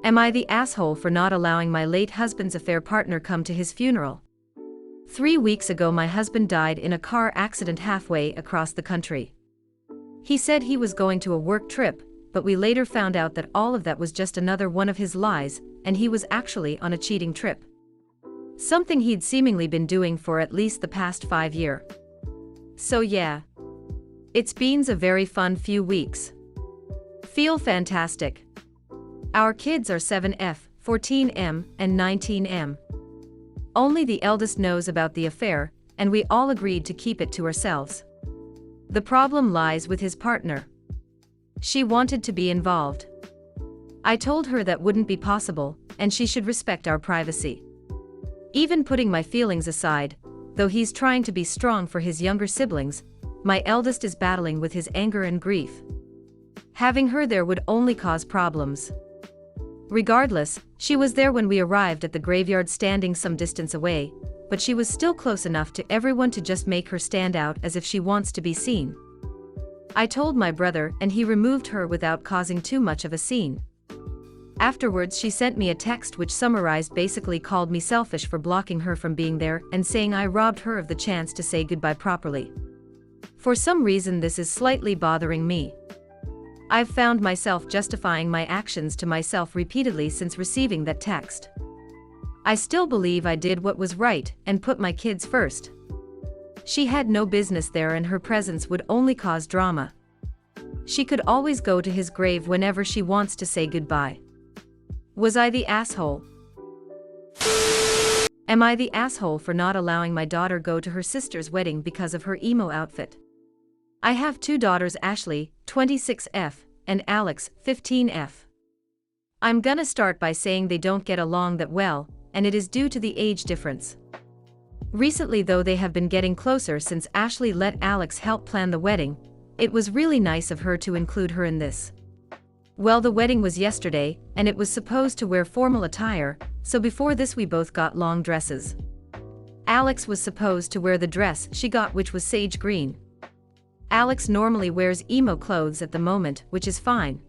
Am I the asshole for not allowing my late husband's affair partner come to his funeral? 3 weeks ago my husband died in a car accident halfway across the country. He said he was going to a work trip, but we later found out that all of that was just another one of his lies, and he was actually on a cheating trip. Something he'd seemingly been doing for at least the past 5 years. So yeah. It's been a very fun few weeks. Feel fantastic. Our kids are 7F, 14M, and 19M. Only the eldest knows about the affair, and we all agreed to keep it to ourselves. The problem lies with his partner. She wanted to be involved. I told her that wouldn't be possible, and she should respect our privacy. Even putting my feelings aside, though he's trying to be strong for his younger siblings, my eldest is battling with his anger and grief. Having her there would only cause problems. Regardless, she was there when we arrived at the graveyard, standing some distance away, but she was still close enough to everyone to just make her stand out as if she wants to be seen. I told my brother, and he removed her without causing too much of a scene. Afterwards she sent me a text which summarized basically called me selfish for blocking her from being there and saying I robbed her of the chance to say goodbye properly. For some reason this is slightly bothering me. I've found myself justifying my actions to myself repeatedly since receiving that text. I still believe I did what was right and put my kids first. She had no business there and her presence would only cause drama. She could always go to his grave whenever she wants to say goodbye. Was I the asshole? Am I the asshole for not allowing my daughter go to her sister's wedding because of her emo outfit? I have 2 daughters, Ashley, 26F, and Alex, 15F. I'm gonna start by saying they don't get along that well, and it is due to the age difference. Recently though they have been getting closer since Ashley let Alex help plan the wedding. It was really nice of her to include her in this. Well, the wedding was yesterday, and it was supposed to wear formal attire, so before this we both got long dresses. Alex was supposed to wear the dress she got, which was sage green. Alex normally wears emo clothes at the moment, which is fine.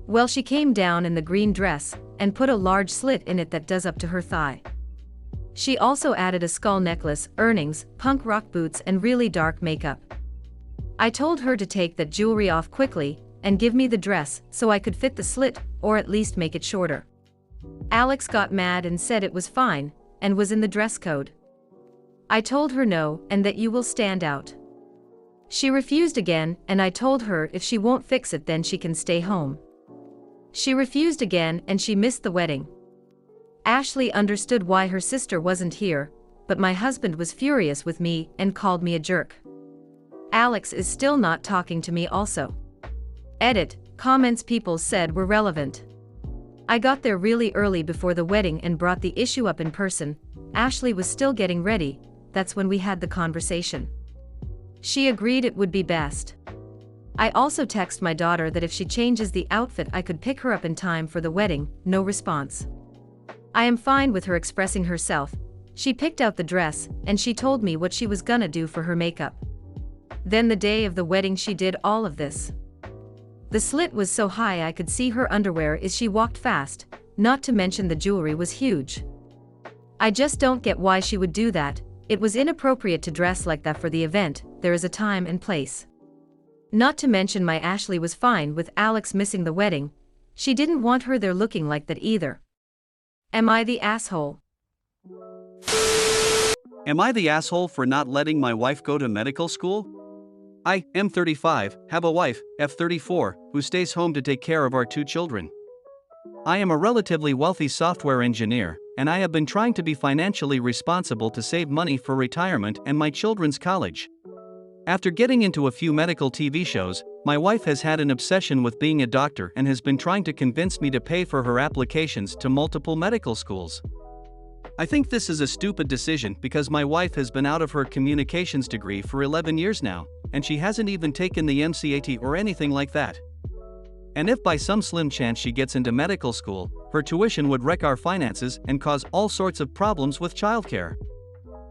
Well, she came down in the green dress, and put a large slit in it that does up to her thigh. She also added a skull necklace, earrings, punk rock boots and really dark makeup. I told her to take that jewelry off quickly, and give me the dress so I could fit the slit, or at least make it shorter. Alex got mad and said it was fine, and was in the dress code. I told her no, and that you will stand out. She refused again, and I told her if she won't fix it then she can stay home. She refused again and she missed the wedding. Ashley understood why her sister wasn't here, but my husband was furious with me and called me a jerk. Alex is still not talking to me also. Edit, comments people said were relevant. I got there really early before the wedding and brought the issue up in person. Ashley was still getting ready, that's when we had the conversation. She agreed it would be best. I also text my daughter that if she changes the outfit I could pick her up in time for the wedding, no response. I am fine with her expressing herself. She picked out the dress, and she told me what she was gonna do for her makeup. Then the day of the wedding she did all of this. The slit was so high I could see her underwear as she walked fast, not to mention the jewelry was huge. I just don't get why she would do that. It was inappropriate to dress like that for the event, there is a time and place. Not to mention my Ashley was fine with Alex missing the wedding. She didn't want her there looking like that either. Am I the asshole? Am I the asshole for not letting my wife go to medical school? I, M35, have a wife, F34, who stays home to take care of our 2 children. I am a relatively wealthy software engineer, and I have been trying to be financially responsible to save money for retirement and my children's college. After getting into a few medical TV shows, my wife has had an obsession with being a doctor and has been trying to convince me to pay for her applications to multiple medical schools. I think this is a stupid decision because my wife has been out of her communications degree for 11 years now, and she hasn't even taken the MCAT or anything like that. And if by some slim chance she gets into medical school, her tuition would wreck our finances and cause all sorts of problems with childcare.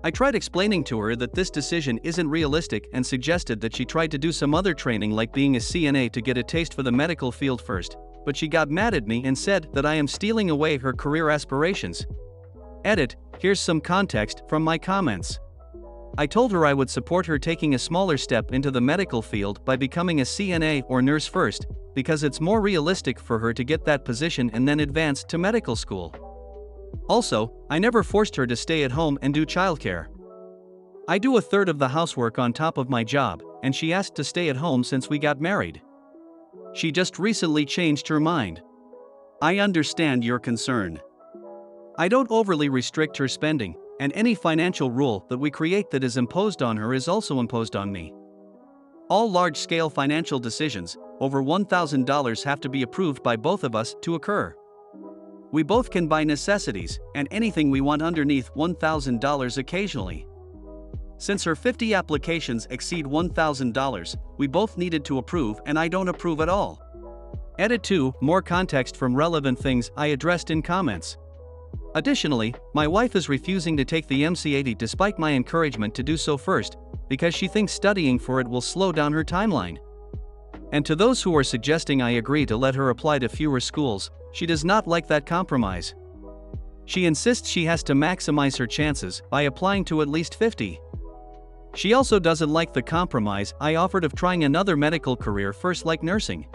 I tried explaining to her that this decision isn't realistic and suggested that she tried to do some other training like being a CNA to get a taste for the medical field first, but she got mad at me and said that I am stealing away her career aspirations. Edit, here's some context from my comments. I told her I would support her taking a smaller step into the medical field by becoming a CNA or nurse first, because it's more realistic for her to get that position and then advance to medical school. Also, I never forced her to stay at home and do childcare. I do a third of the housework on top of my job, and she asked to stay at home since we got married. She just recently changed her mind. I understand your concern. I don't overly restrict her spending, and any financial rule that we create that is imposed on her is also imposed on me. All large-scale financial decisions, over $1,000, have to be approved by both of us to occur. We both can buy necessities, and anything we want underneath $1,000 occasionally. Since her 50 applications exceed $1,000, we both needed to approve, and I don't approve at all. Edit 2, more context from relevant things I addressed in comments. Additionally, my wife is refusing to take the MC80 despite my encouragement to do so first, because she thinks studying for it will slow down her timeline. And to those who are suggesting I agree to let her apply to fewer schools, she does not like that compromise. She insists she has to maximize her chances by applying to at least 50. She also doesn't like the compromise I offered of trying another medical career first, like nursing.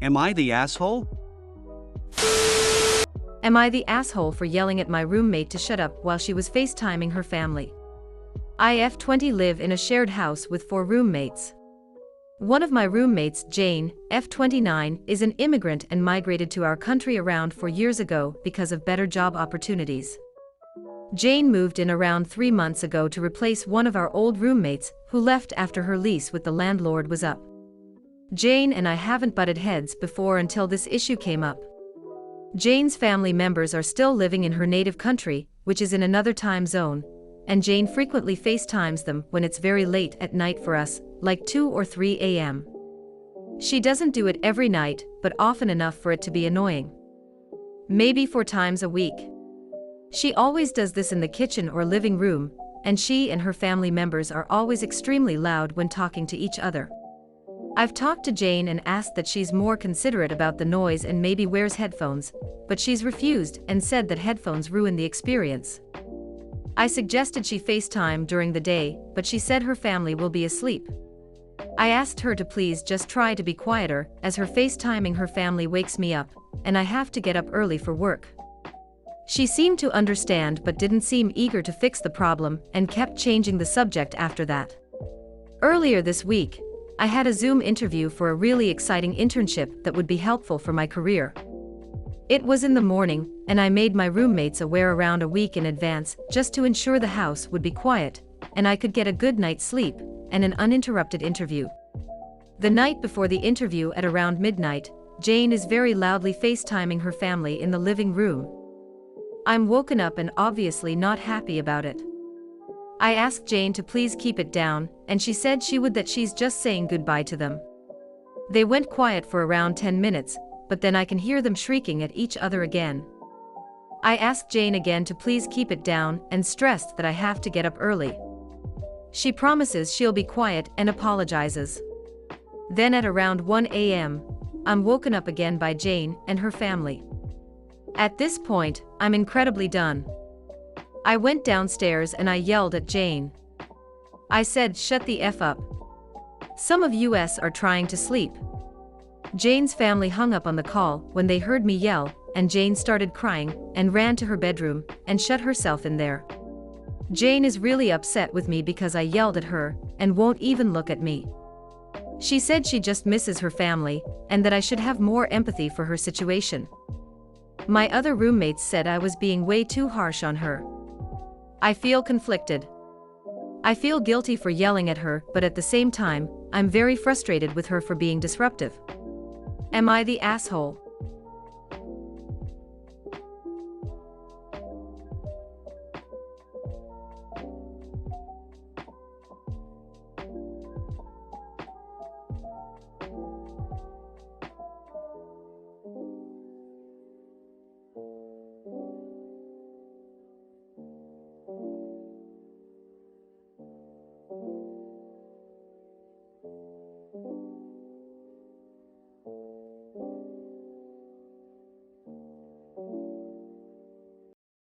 Am I the asshole? Am I the asshole for yelling at my roommate to shut up while she was FaceTiming her family? I F20 live in a shared house with 4 roommates. One of my roommates, Jane, F29, is an immigrant and migrated to our country around 4 years ago because of better job opportunities. Jane moved in around 3 months ago to replace one of our old roommates who left after her lease with the landlord was up. Jane and I haven't butted heads before until this issue came up. Jane's family members are still living in her native country, which is in another time zone, and Jane frequently FaceTimes them when it's very late at night for us, like 2 or 3 a.m. She doesn't do it every night, but often enough for it to be annoying. Maybe 4 times a week. She always does this in the kitchen or living room, and she and her family members are always extremely loud when talking to each other. I've talked to Jane and asked that she's more considerate about the noise and maybe wears headphones, but she's refused and said that headphones ruin the experience. I suggested she FaceTime during the day, but she said her family will be asleep. I asked her to please just try to be quieter, as her FaceTiming her family wakes me up, and I have to get up early for work. She seemed to understand but didn't seem eager to fix the problem and kept changing the subject after that. Earlier this week, I had a Zoom interview for a really exciting internship that would be helpful for my career. It was in the morning, and I made my roommates aware around a week in advance just to ensure the house would be quiet, and I could get a good night's sleep and an uninterrupted interview. The night before the interview at around midnight, Jane is very loudly FaceTiming her family in the living room. I'm woken up and obviously not happy about it. I asked Jane to please keep it down, and she said she would, that she's just saying goodbye to them. They went quiet for around 10 minutes, but then I can hear them shrieking at each other again. I asked Jane again to please keep it down and stressed that I have to get up early. She promises she'll be quiet and apologizes. Then at around 1 a.m., I'm woken up again by Jane and her family. At this point, I'm incredibly done. I went downstairs and I yelled at Jane. I said, "Shut the F up. Some of us are trying to sleep." Jane's family hung up on the call when they heard me yell, and Jane started crying and ran to her bedroom and shut herself in there. Jane is really upset with me because I yelled at her and won't even look at me. She said she just misses her family and that I should have more empathy for her situation. My other roommates said I was being way too harsh on her. I feel conflicted. I feel guilty for yelling at her, but at the same time, I'm very frustrated with her for being disruptive. Am I the asshole?